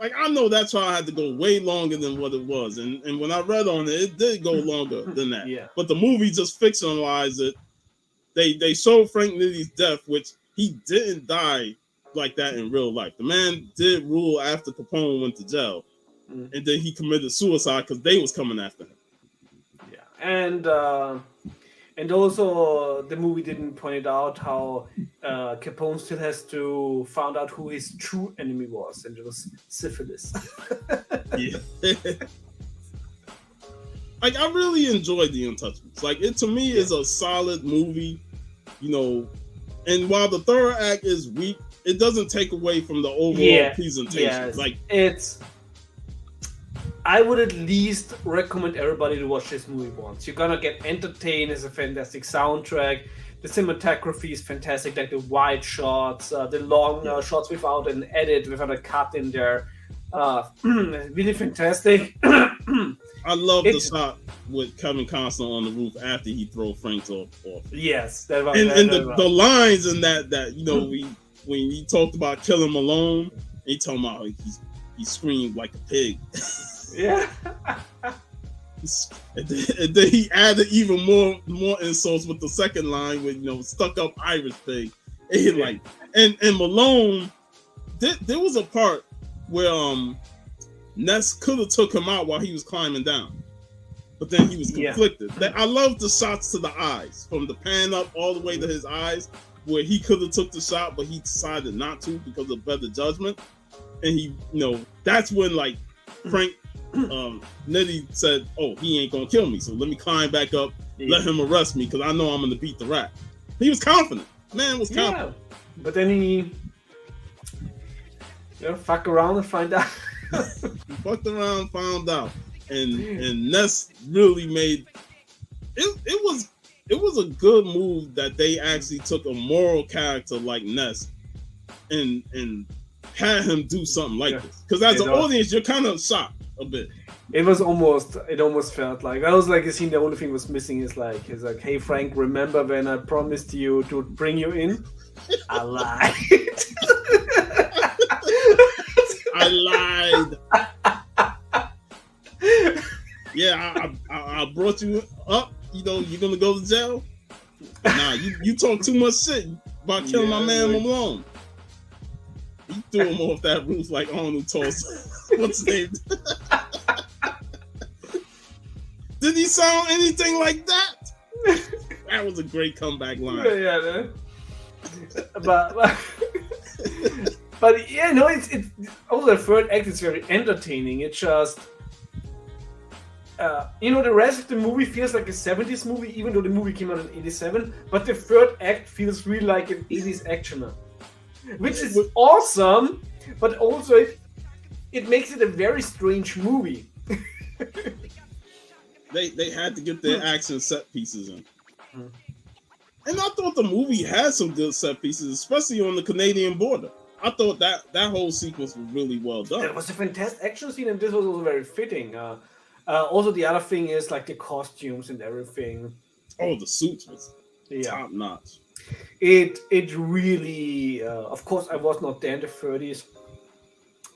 Speaker 1: Like, I know that trial had to go way longer than what it was, and when I read on it did go longer than that. Yeah. But the movie just fictionalized it. They showed Frank Nitty's death, which he didn't die like that in real life. The man did rule after Capone went to jail, and then he committed suicide because they was coming after him.
Speaker 2: Yeah, and also the movie didn't point out how Capone still has to find out who his true enemy was, and it was syphilis.
Speaker 1: Yeah. Like, I really enjoyed The Untouchables. Like, it to me is a solid movie, and while the third act is weak, it doesn't take away from the overall presentation.
Speaker 2: Yes. Like, I would at least recommend everybody to watch this movie once. You're gonna get entertained. It's a fantastic soundtrack. The cinematography is fantastic, like the wide shots, the long shots without an edit, without a cut in there. Really fantastic.
Speaker 1: I love the shot with Kevin Costner on the roof after he throws Frank off.
Speaker 2: Yes,
Speaker 1: the lines in that when he talked about killing Malone, he talking about he screamed like a pig.
Speaker 2: Yeah.
Speaker 1: And then he added even more insults with the second line with stuck up Irish pig. And he and Malone, there was a part where Ness could have took him out while he was climbing down, but then he was conflicted. I love the shots to the eyes, from the pan up all the way to his eyes, where he could have took the shot, but he decided not to because of better judgment. And he, that's when Frank Nitty said, "Oh, he ain't gonna kill me, so let me climb back up, let him arrest me, because I know I'm gonna beat the rat." He was confident. Man was confident.
Speaker 2: Yeah. But then he, fuck around and find out.
Speaker 1: He fucked around, found out, and Ness really made it. It was a good move that they actually took a moral character like Ness and had him do something like this. Because as an audience, you're kind of shocked a bit.
Speaker 2: It almost felt like that was like a scene. The only thing was missing is he's like, "Hey Frank, remember when I promised you to bring you in? I lied."
Speaker 1: I lied. Yeah, I brought you up. You're gonna go to jail. Nah, you talk too much shit about killing my man Malone. He threw him off that roof like Arnold Tulsa. What's his name? Did he sound anything like that? That was a great comeback line.
Speaker 2: Yeah, man. But it's also the third act is very entertaining. It's just the rest of the movie feels like a 70s movie, even though the movie came out in 87. But the third act feels really like an 80s actioner, which is awesome. But also it makes it a very strange movie.
Speaker 1: They had to get their action set pieces in. And I thought the movie had some good set pieces, especially on the Canadian border. I thought that whole sequence was really well done.
Speaker 2: It was a fantastic action scene, and this was also very fitting. Also, the other thing is the costumes and everything.
Speaker 1: Oh, the suits was
Speaker 2: Yeah.
Speaker 1: top notch.
Speaker 2: It really, of course, I was not there in the 30s,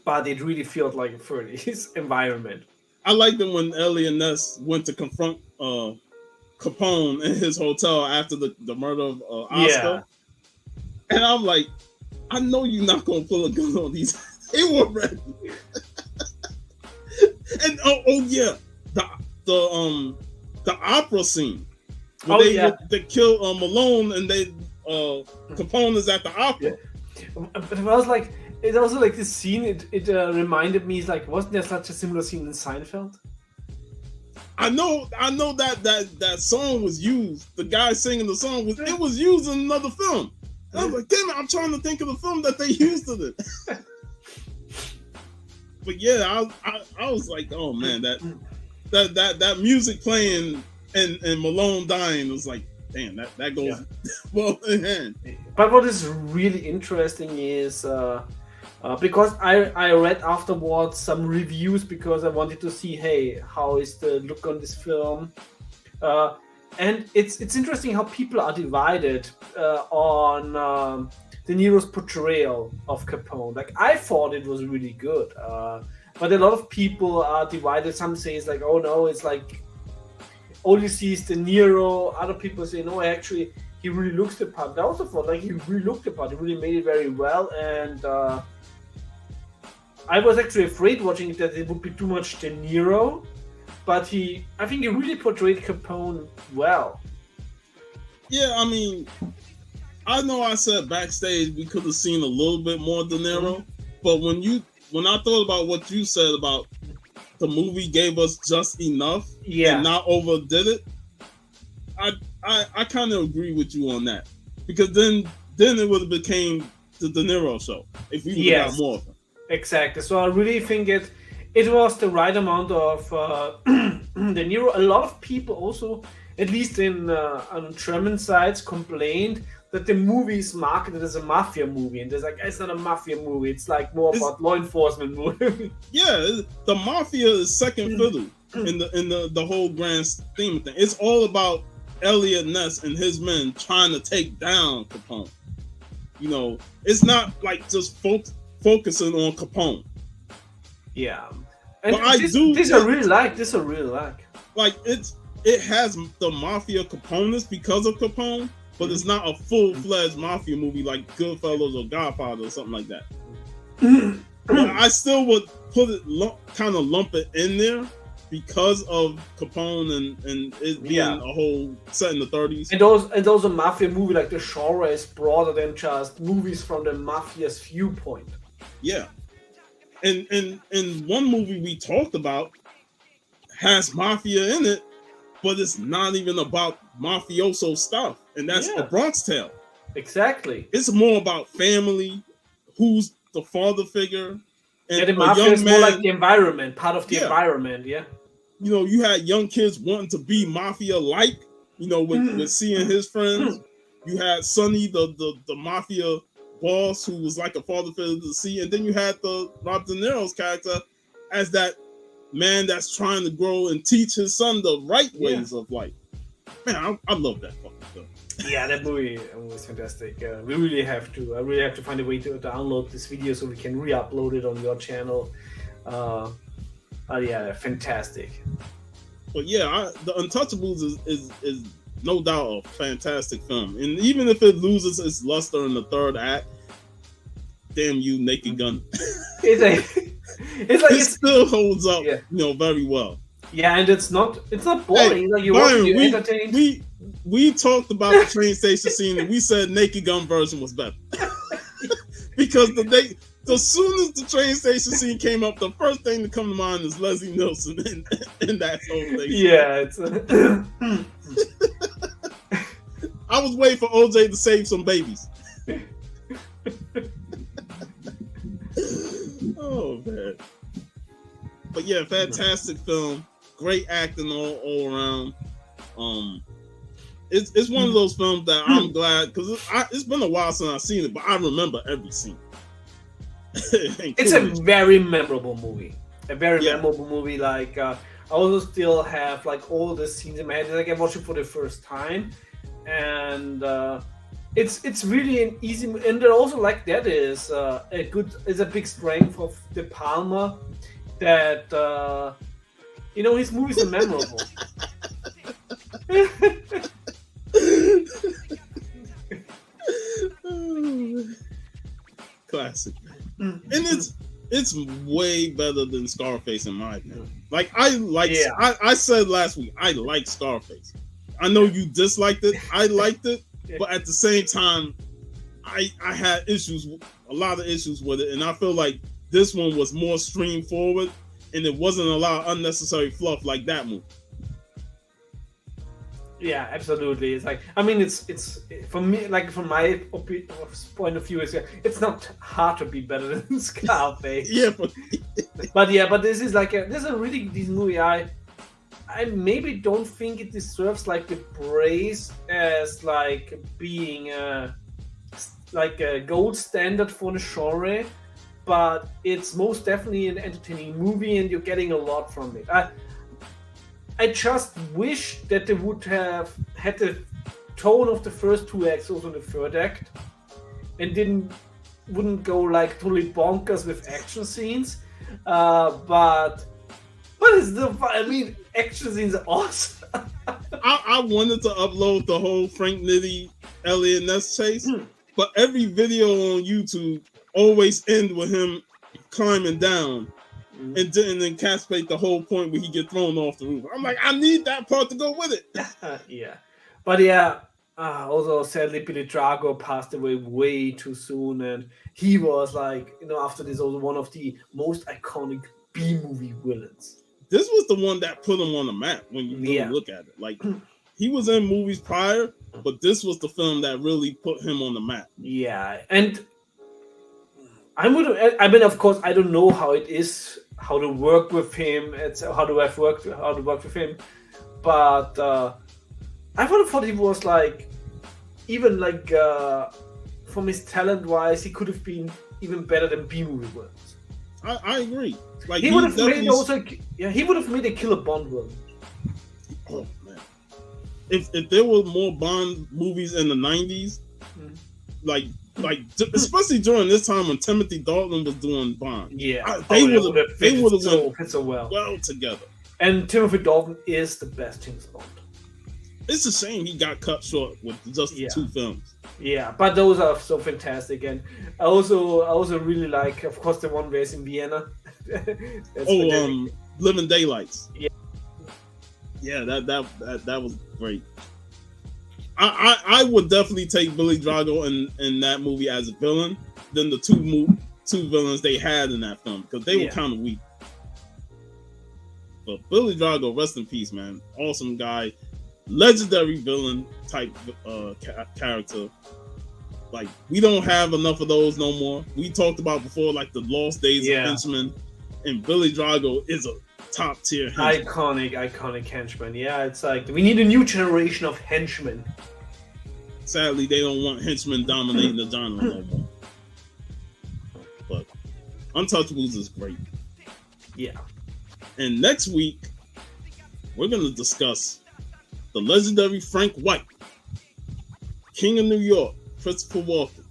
Speaker 2: but it really felt like a 30s environment.
Speaker 1: I liked it when Elliot Ness went to confront Capone in his hotel after the murder of Oscar.
Speaker 2: Yeah.
Speaker 1: And I'm like, I know you're not gonna pull a gun on these. They were ready. And oh yeah, the opera scene where they kill Malone and they Capone is at the opera.
Speaker 2: Yeah. But it was like this scene. It reminded me, like, wasn't there such a similar scene in Seinfeld?
Speaker 1: I know that song was used. The guy singing the song was used in another film. And I was like, damn it, I'm trying to think of the film that they used in it. But yeah, I was like, oh man, that music playing and Malone dying was like, damn, that goes well in hand.
Speaker 2: But what is really interesting is because I read afterwards some reviews because I wanted to see, hey, how is the look on this film? And it's interesting how people are divided on De Niro's portrayal of Capone. Like, I thought it was really good, but a lot of people are divided. Some say it's like, oh no, it's like all you see is De Niro. Other people say, no, actually he really looks the part. But I also thought, like, he really looked the part. He really made it very well, and I was actually afraid watching it that it would be too much De Niro. But I think he really portrayed Capone well.
Speaker 1: Yeah, I mean, I know I said backstage we could have seen a little bit more De Niro, but when I thought about what you said about the movie gave us just enough and not overdid it, I kind of agree with you on that, because then it would have became the De Niro show if we would have got more of it.
Speaker 2: Exactly. So I really think it was the right amount of De Niro. A lot of people also, at least on German sides, complained that the movie is marketed as a mafia movie, and there's like, it's not a mafia movie. It's like more about law enforcement movie.
Speaker 1: Yeah, the mafia is second fiddle in the whole grand theme thing. It's all about Elliot Ness and his men trying to take down Capone. You know, it's not like just focusing on Capone.
Speaker 2: Yeah, and
Speaker 1: but
Speaker 2: this I really like.
Speaker 1: Like, it has the mafia components because of Capone, but it's not a full-fledged mafia movie like Goodfellas or Godfather or something like that. But I still would put it kind of lump it in there because of Capone and it being a whole set in the 30s.
Speaker 2: And those a mafia movie, like the genre is broader than just movies from the mafia's viewpoint.
Speaker 1: Yeah. And one movie we talked about has mafia in it, but it's not even about mafioso stuff, and that's A Bronx Tale.
Speaker 2: Exactly.
Speaker 1: It's more about family, who's the father figure, and
Speaker 2: the mafia is more like the environment, part of the environment. Yeah.
Speaker 1: You know, you had young kids wanting to be mafia-like, you know, with seeing his friends. You had Sonny, the mafia boss, who was like a father figure to see, and then you had the Rob De Niro's character as that man that's trying to grow and teach his son the right ways of life. Man, I love that fucking film.
Speaker 2: Yeah, that movie was fantastic. I really have to find a way to download this video so we can re-upload it on your channel. Fantastic.
Speaker 1: But yeah, the Untouchables is no doubt a fantastic film, and even if it loses its luster in the third act, damn you, Naked Gun. It still holds up, you know, very well.
Speaker 2: Yeah, and it's not boring. Hey, like you entertained.
Speaker 1: We talked about the train station scene, and we said Naked Gun version was better because as soon as the train station scene came up, the first thing to come to mind is Leslie Nielsen and that whole thing.
Speaker 2: Yeah, it's.
Speaker 1: I was waiting for OJ to save some babies. Oh man. But yeah, fantastic film. Great acting all around. It's one of those films that I'm glad, because it's been a while since I've seen it, but I remember every scene.
Speaker 2: It's a very memorable movie. A very memorable movie. Like I also still have like all the scenes in my head. Like I watched it for the first time, and it's really an easy. And then also like that is a big strength of De Palma, that his movies are memorable.
Speaker 1: Classic. And it's way better than Scarface in my opinion. Like I said last week, I like Scarface. I know you disliked it. I liked it, but at the same time, I had a lot of issues with it, and I feel like this one was more stream forward, and it wasn't a lot of unnecessary fluff like that movie.
Speaker 2: Yeah, absolutely. It's like, I mean, it's for me, like from my point of view, it's not hard to be better than Scarface.
Speaker 1: Yeah,
Speaker 2: but this is a really decent movie. I maybe don't think it deserves like the praise as like being a gold standard for the genre, but it's most definitely an entertaining movie, and you're getting a lot from it. I just wish that they would have had the tone of the first two acts also in the third act, and wouldn't go like totally bonkers with action scenes. But it's action scenes are awesome.
Speaker 1: I wanted to upload the whole Frank Nitti Elliot Ness chase, but every video on YouTube always end with him climbing down. And didn't encapsulate the whole point where he get thrown off the roof. I'm like, I need that part to go with it.
Speaker 2: Yeah, but yeah. Also, sadly, Billy Drago passed away way too soon, and he was like, after this, also one of the most iconic B-movie villains.
Speaker 1: This was the one that put him on the map when you really look at it. Like, he was in movies prior, but this was the film that really put him on the map.
Speaker 2: Yeah, and of course, I don't know how it is. How to work with him? How to work with him? But I thought he was like, even like from his talent wise, he could have been even better than B-movie villains.
Speaker 1: I agree. Like
Speaker 2: he would have made a killer Bond villain.
Speaker 1: Oh man! If there were more Bond movies in the '90s, like especially during this time when Timothy Dalton was doing Bond.
Speaker 2: Yeah,
Speaker 1: they would have
Speaker 2: fit so well
Speaker 1: together.
Speaker 2: And Timothy Dalton is the best James Bond.
Speaker 1: It's a shame he got cut short with just the two films.
Speaker 2: Yeah, but those are so fantastic, and I also really like, of course, the one where it's in Vienna.
Speaker 1: Living Daylights.
Speaker 2: Yeah,
Speaker 1: that was great. I would definitely take Billy Drago in that movie as a villain than the two villains they had in that film, because they were kind of weak. But Billy Drago, rest in peace, man. Awesome guy, legendary villain type character. Like, we don't have enough of those no more. We talked about before, like the lost days of henchmen, and Billy Drago is a top tier henchman.
Speaker 2: Iconic henchman. Yeah, it's like we need a new generation of henchmen.
Speaker 1: Sadly, they don't want henchmen dominating the genre no more. But Untouchables is great.
Speaker 2: Yeah.
Speaker 1: And next week, we're going to discuss the legendary Frank White, King of New York, Christopher Walken.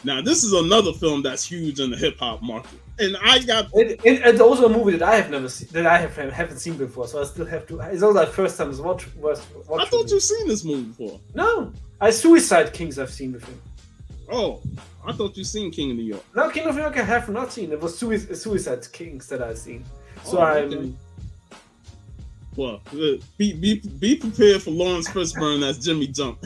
Speaker 1: Now, this is another film that's huge in the hip hop market. And
Speaker 2: it's also a movie that I have never seen, that I haven't seen before, so I still have to. It's also the first time I watch.
Speaker 1: I thought you've seen this movie before.
Speaker 2: No, Suicide Kings I've seen before.
Speaker 1: Oh, I thought you'd seen King of New York.
Speaker 2: No, King of New York I have not seen. It was Suicide Kings that I've seen. So
Speaker 1: okay. Well, be prepared for Lawrence Fishburne as Jimmy Jump.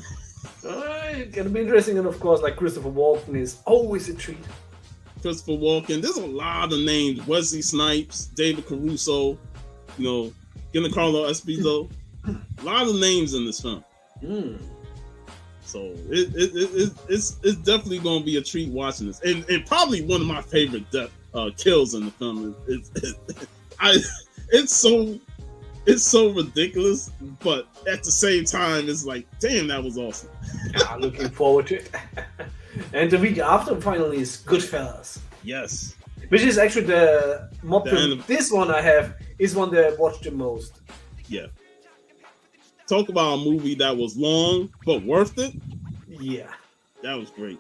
Speaker 2: It's gonna be interesting, and of course, like Christopher Walken is always a treat.
Speaker 1: Christopher Walken. There's a lot of names: Wesley Snipes, David Caruso, Giancarlo Esposito. A lot of names in this film. So it's definitely going to be a treat watching this, and probably one of my favorite kills in the film. It's so ridiculous, but at the same time, it's like, damn, that was awesome.
Speaker 2: Looking forward to it. And the week after, finally, is Goodfellas.
Speaker 1: Yes.
Speaker 2: Which is actually the mob film. This one I have is one that I watched the most.
Speaker 1: Yeah. Talk about a movie that was long but worth it.
Speaker 2: Yeah.
Speaker 1: That was great.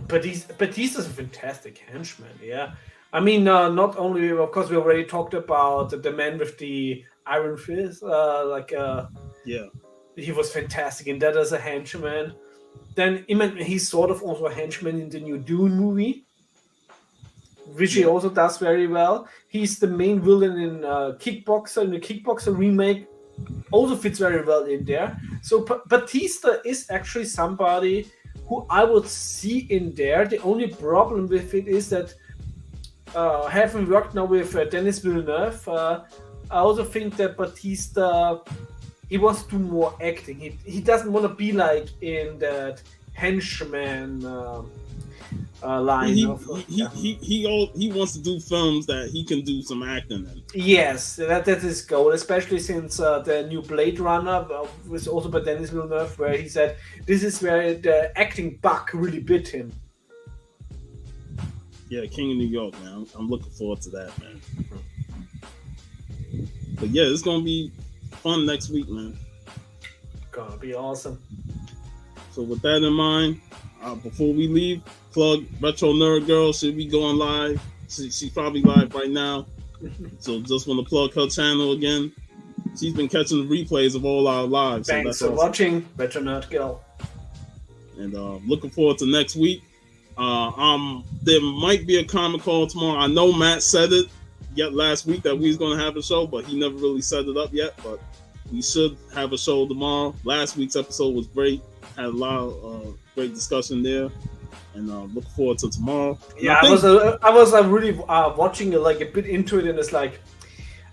Speaker 2: Batista's a fantastic henchman, yeah. I mean, not only, of course, we already talked about the man with the iron fist.
Speaker 1: Yeah.
Speaker 2: He was fantastic in that as a henchman. Then he's sort of also a henchman in the new Dune movie, which he also does very well. He's the main villain in Kickboxer, in the Kickboxer remake. Also fits very well in there. So Batista is actually somebody who I would see in there. The only problem with it is that having worked now with Denis Villeneuve, I also think that Batista, he wants to do more acting. He doesn't want to be like in that henchman line.
Speaker 1: He wants to do films that he can do some acting in.
Speaker 2: Yes, that is his goal, especially since the new Blade Runner was also by Denis Villeneuve, where he said this is where the acting bug really bit him.
Speaker 1: Yeah, King of New York, man. I'm looking forward to that, man. But yeah, it's gonna be fun next week, man.
Speaker 2: Gonna be awesome.
Speaker 1: So with that in mind, before we leave, plug Retro Nerd Girl. Should be going live. She's probably live right now. So just want to plug her channel again. She's been catching the replays of all our lives.
Speaker 2: Thanks
Speaker 1: so
Speaker 2: for watching, Retro Nerd Girl.
Speaker 1: And looking forward to next week. There might be a comic call tomorrow. I know Matt said it last week that we was going to have a show, but he never really set it up yet. But we should have a show tomorrow. Last week's episode was great. Had a lot of great discussion there, and looking forward to tomorrow.
Speaker 2: Yeah, I was really watching it, like a bit into it, and it's like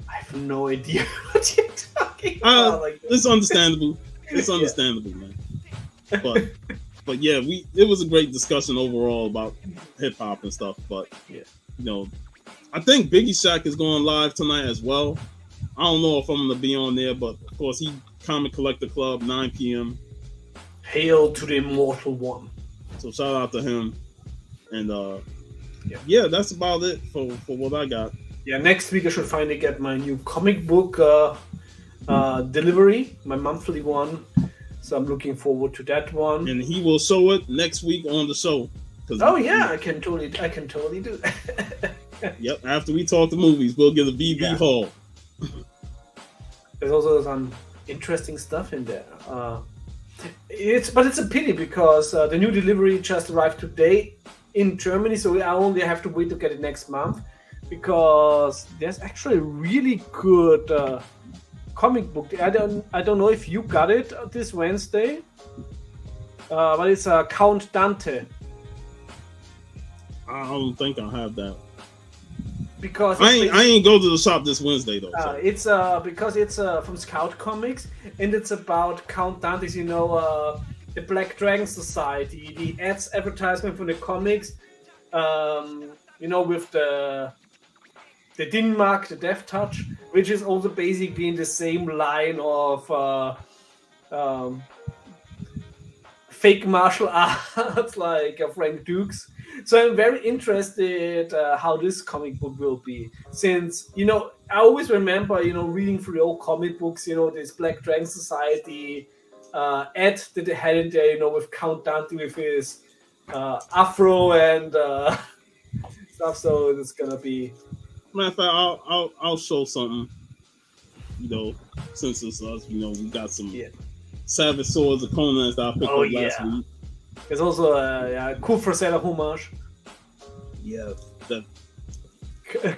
Speaker 2: I have no idea what you're talking about.
Speaker 1: It's understandable. It's understandable, man. But yeah, it was a great discussion overall about hip hop and stuff. But I think Biggie Shack is going live tonight as well. I don't know if I'm gonna be on there, but of course he Comic Collector Club 9 p.m.
Speaker 2: Hail to the Immortal One.
Speaker 1: So shout out to him. And that's about it for what I got. Yeah,
Speaker 2: next week I should finally get my new comic book delivery, my monthly one. So I'm looking forward to that one.
Speaker 1: And he will show it next week on the show.
Speaker 2: I can totally do that.
Speaker 1: Yep, after we talk the movies, we'll get a BB haul.
Speaker 2: There's also some interesting stuff in there. It's a pity because the new delivery just arrived today in Germany, so I only have to wait to get it next month, because there's actually a really good comic book. I don't know if you got it this Wednesday, but it's Count Dante.
Speaker 1: I don't think I have that.
Speaker 2: Because
Speaker 1: I ain't go to the shop this Wednesday though.
Speaker 2: It's because it's from Scout Comics, and it's about Count Dante's, the Black Dragon Society, the advertisement for the comics, with the Denmark, the Death Touch, which is also basically in the same line of fake martial arts like Frank Dukes. So I'm very interested how this comic book will be, since I always remember reading through the old comic books, this Black Dragon Society ad that they had in there, with Count Dante with his afro and stuff. So it's gonna be.
Speaker 1: Matter of fact, I'll show something. Since it's us, we got some Savage Swords of Conan that I picked up last week.
Speaker 2: There's also a cool Frazetta homage.
Speaker 1: Yeah.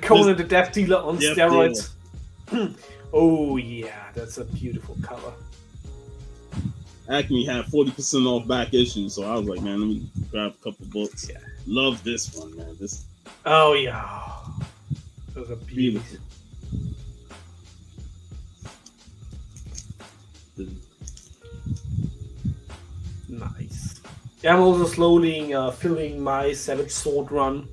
Speaker 2: Conan the Death Dealer on steroids. Oh yeah, that's a beautiful cover.
Speaker 1: Acme had 40% off back issues, so I was like, man, let me grab a couple books. Yeah. Love this one, man.
Speaker 2: Oh yeah. Those are beautiful. Nice. Yeah, I'm also slowly filling my Savage Sword run.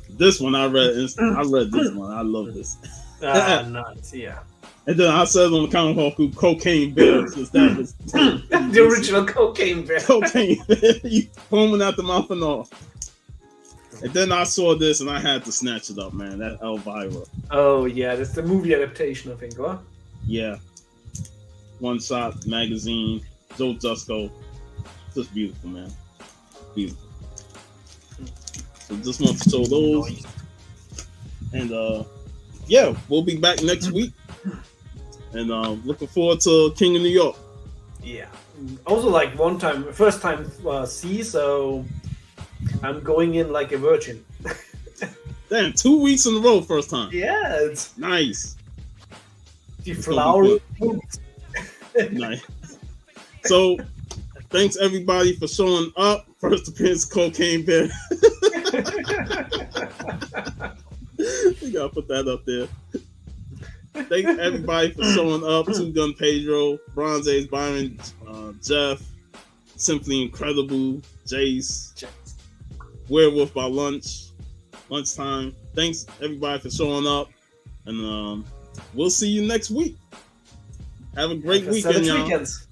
Speaker 1: This one I read. I read this one. I love this.
Speaker 2: Nice. Yeah.
Speaker 1: And then I said on the comic book, Cocaine Bear, since that was
Speaker 2: the original Cocaine Bear.
Speaker 1: Cocaine Bear, you foaming out the mouth and all. And then I saw this and I had to snatch it up, man. That Elvira.
Speaker 2: Oh yeah, that's the movie adaptation, I think, huh?
Speaker 1: Yeah. One Shot magazine. Joe Jusko. Just beautiful, man. Beautiful. So just want to show those.
Speaker 2: Nice.
Speaker 1: And yeah, we'll be back next week. And looking forward to King of New York.
Speaker 2: Yeah. Also, like first time see, so I'm going in like a virgin.
Speaker 1: Damn, 2 weeks in a row, first time.
Speaker 2: Yeah, it's
Speaker 1: Nice.
Speaker 2: the
Speaker 1: It's
Speaker 2: flower.
Speaker 1: gonna Nice. So, thanks everybody for showing up. First appearance, Cocaine Bear. We gotta put that up there. Thanks everybody for showing up. Two Gun Pedro, Bronze Age Byron, Jeff, Simply Incredible, Jace, Werewolf by lunchtime. Thanks everybody for showing up, and we'll see you next week. Have a great weekend, y'all.
Speaker 2: Weekends.